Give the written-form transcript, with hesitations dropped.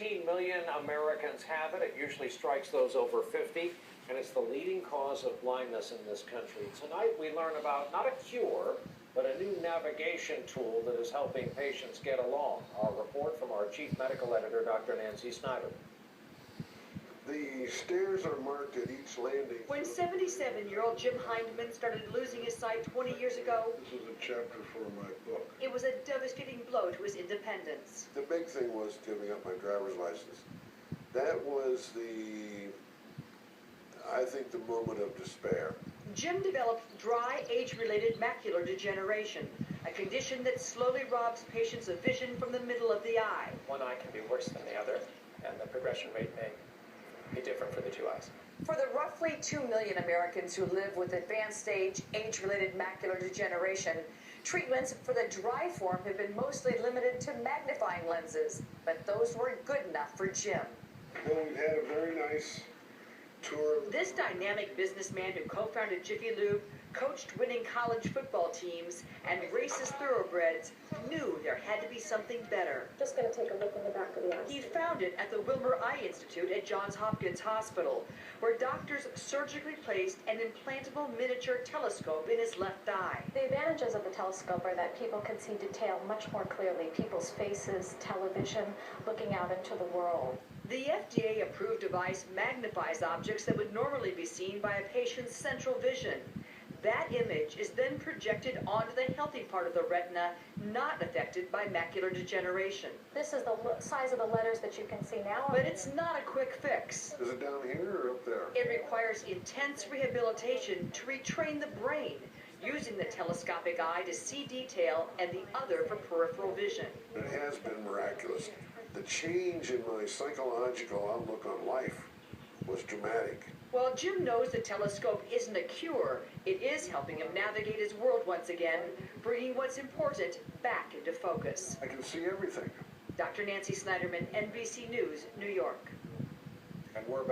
16 million Americans have it. It usually strikes those over 50, and it's the leading cause of blindness in this country. Tonight we learn about not a cure, but a new navigation tool that is helping patients get along. Our report from our chief medical editor, Dr. Nancy Snyder. The stairs are marked at each landing. When 77-year-old Jim Hindman started losing his sight 20 years ago, This is a chapter for my book. it was a devastating blow to his independence. The big thing was giving up my driver's license. That was I think, the moment of despair. Jim developed dry, age-related macular degeneration, a condition that slowly robs patients of vision from the middle of the eye. One eye can be worse than the other, and the progression rate may be different for the two eyes. For the roughly 2 million Americans who live with advanced stage age-related macular degeneration, treatments for the dry form have been mostly limited to magnifying lenses, but those weren't good enough for Jim. Well, we've had a very nice tour. This dynamic businessman who co-founded Jiffy Lube, coached winning college football teams, and racist thoroughbreds knew there had to be something better. Just going to take a look in the back of the eye. He found it at the Wilmer Eye Institute at Johns Hopkins Hospital, where doctors surgically placed an implantable miniature telescope in his left eye. The advantages of the telescope are that people can see detail much more clearly. People's faces, television, looking out into the world. The FDA-approved device magnifies objects that would normally be seen by a patient's central vision. That image is then projected onto the healthy part of the retina, not affected by macular degeneration. This is the size of the letters that you can see now. But it's not a quick fix. Is it down here or up there? It requires intense rehabilitation to retrain the brain, using the telescopic eye to see detail and the other for peripheral vision. It has been miraculous. The change in my psychological outlook on life was dramatic. While Jim knows the telescope isn't a cure, it is helping him navigate his world once again, bringing what's important back into focus. I can see everything. Dr. Nancy Snyderman, NBC News, New York. And we're back.